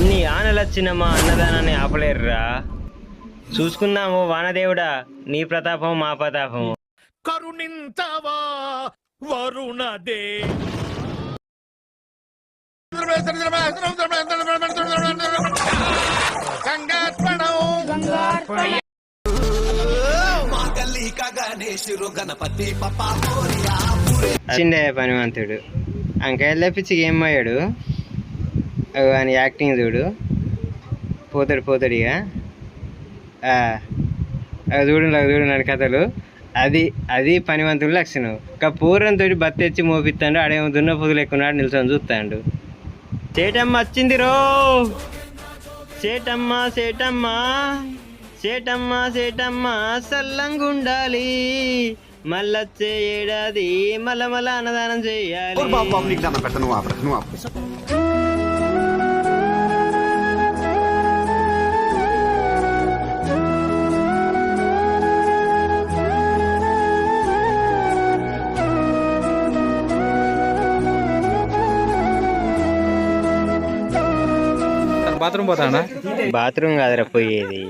ఎన్ని ఆనలొచ్చిన మా అన్నదానాన్ని ఆపలేరురా. చూసుకుందాము వానదేవుడా, నీ ప్రతాపం మా ప్రతాపము. కరుణించవా వరుణదే. చిండే పనివంతుడు అంకాయలు తప్పించి ఏం అయ్యాడు అని యాక్టింగ్ చూడు. పోతాడు ఇక చూడు నన్ను కథలు. అది పనివంతుడు లక్షణం. ఇంకా పూర్వంతో బత్తి తెచ్చి మోపిస్తాడు. ఆడేమో దున్న పొదులు ఎక్కున్నాడు, నిల్చొని చూస్తాడు. సేటమ్మ వచ్చింది రో. సేటమ్మ సల్లంగుండాలి. మళ్ళొచ్చే ఏడాది మళ్ళ అన్నదానం చేయాలి. బాత్రూమ్ కాదురా పోయేది.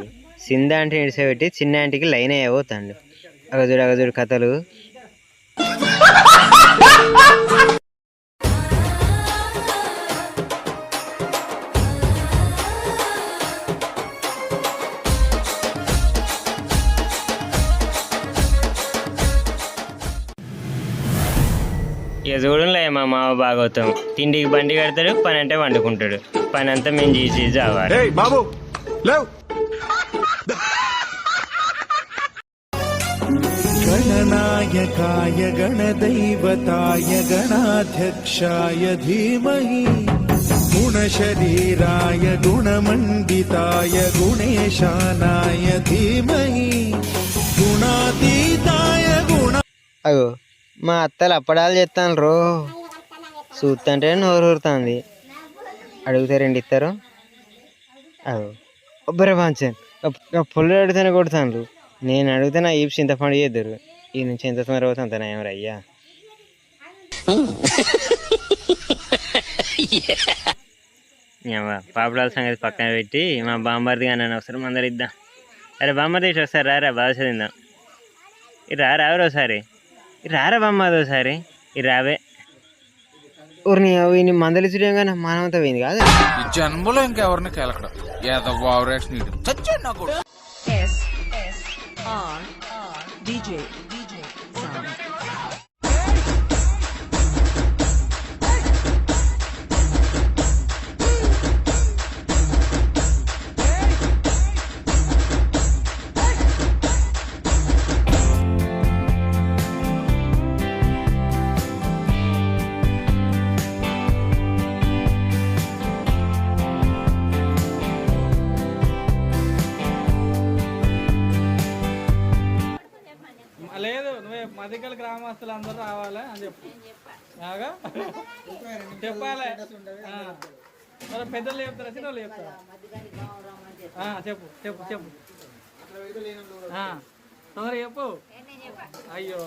సింధ అంటే ఇడిసబెట్టి చిన్న ఆంటీకి లైన్ అయ్యబోతాడు. అగజుడు కథలు. ఇక చూడంలే మా మామ భాగవతం. తిండికి బండి కడతాడు, పని అంటే వండుకుంటాడు. పని అంతా మేము చేసి చావాలి. గణనాయకాయ గణదైవతాయ గణాధ్యక్షాయ ధీమహి గుణశరీరాయ గుణమండితాయ గుణేశానాయ ధీమహి గుణాతీతాయ గుణ. అగో మా అత్తలు అప్పడాలు చెప్తాను రో. చూస్తుంటే నోరు ఊరుతుంది. అడిగితే 2 ఇస్తారు. అగో ఒబ్బరే పాంచాను పుల్లు అడిగితేనే కొడుతాను. నేను అడిగితే నా ఈప్స్ చింతపండు చేద్దరు. ఈ నుంచి ఎంత తొందర అవుతుంది అంత నయం రయ్యా. పాపడాల సంగతి పక్కన పెట్టి మా బామ్మర్ది కానీ అవసరం అందరు ఇద్దాం. అరే బామ్మర్ది ఇటు ఒకసారి రారా, బాగా చదివిందాం. ఇది రారా ఒకసారి, రారా బామ్మది ఒకసారి. ఇది రావే ఊరిని అవి మందలిచ్చడం కానీ మానవంతా పోయింది కాదు. జన్మలో ఇంకెవరిని కెలకడం ఏదో DJ sound. లేదు నువ్వే మధ్యకల్ గ్రామస్తులు అందరూ రావాలి అని చెప్పు. చెప్పాలి. మరి పెద్దలు చెప్తారా చిన్నోళ్ళు చెప్తారా? చెప్పు చెప్పు చెప్పు తొందరగా చెప్పు. అయ్యో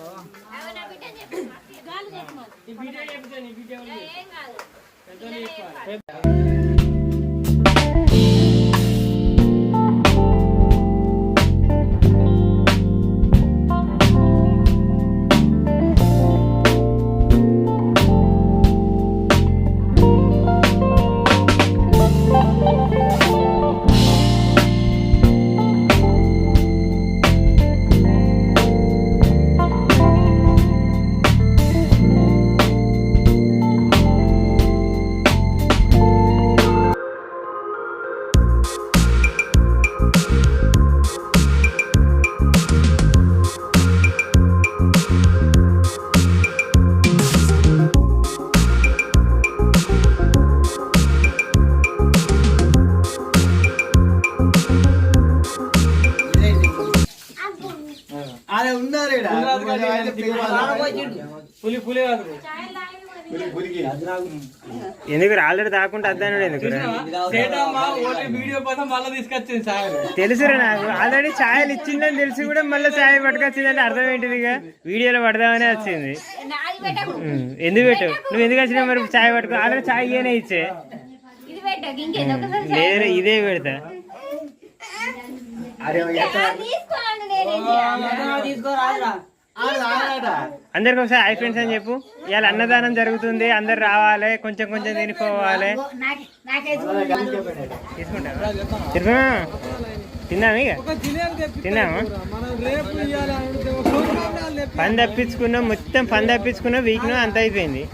ఎందుకు ఆల్రెడీ తాకుంటే అద్దాను ఎందుకు తెలుసురా నాకు. ఆల్రెడీ ఛాయలు ఇచ్చిందని తెలిసి కూడా మళ్ళీ ఛాయ్ పట్టుకొచ్చిందంటే అర్థం ఏంటిది? వీడియోలో పడదామనే వచ్చింది. ఎందుకు పెట్టు నువ్వు ఎందుకు వచ్చినా మరి ఛాయ్ పట్టుకో. ఆల్రెడీ ఛాయ్ ఇచ్చే వేరే ఇదే పెడతా. అందరికి ఒకసారి హాయ్ ఫ్రెండ్స్ అని చెప్పు. ఇవాళ అన్నదానం జరుగుతుంది, అందరు రావాలి, కొంచెం కొంచెం తినిపోవాలి. తీసుకుంటా తిన్నాము, ఇక తిన్నాము. పని తప్పించుకున్నాం, మొత్తం పని తప్పించుకున్నాం, వీక్ను అంత అయిపోయింది.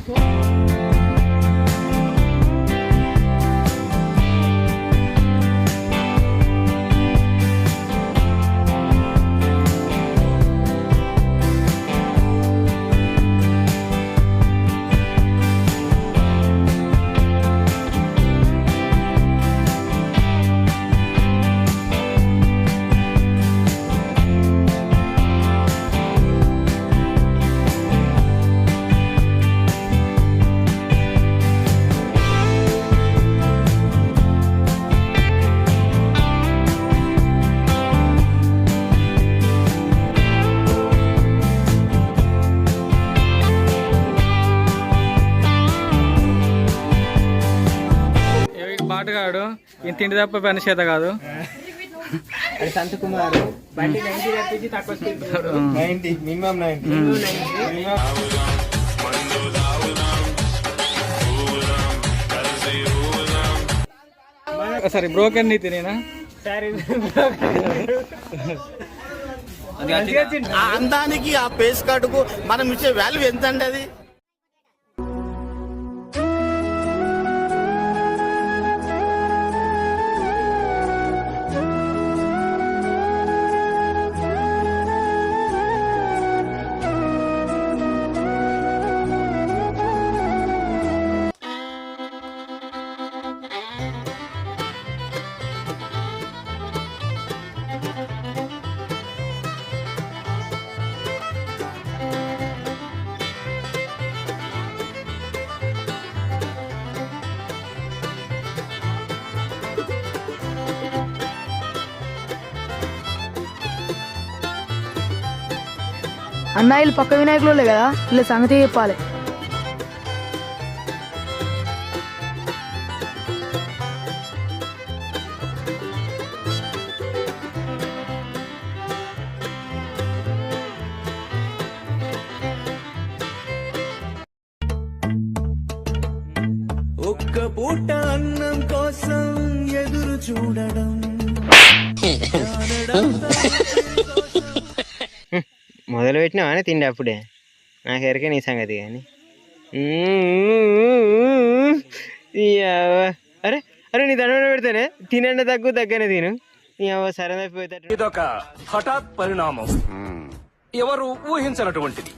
బాటగాడు ఈయన తిండి తప్ప పని చేత కాదు. సంత్ కుమార్ బండి 90 తప్పించి తక్కువ స్పీడ్ 90 మినిమం 90. సరే బ్రోకెన్ నీతి నేనా ఆ అందానికి ఆ పేస్ కార్డుకు మనం ఇచ్చే వాల్యూ ఎంత అండి అది? అన్న వీళ్ళు పక్క వినాయకులు కదా, వీళ్ళ సంగతి చెప్పాలి. ఒక్క పూట అన్నం కోసం ఎదురు చూడడం, మొదలు పెట్టినావా తిండి అప్పుడే? నాకు ఎరకే నీ సంగతి. కానీ అరే అరే నీ దండ పెడితేనే తినండి, తగ్గనే తిను. నీ సరే పోయేటట్టు. ఇదొక హఠాత్ పరిణామం, ఎవరు ఊహించినటువంటిది.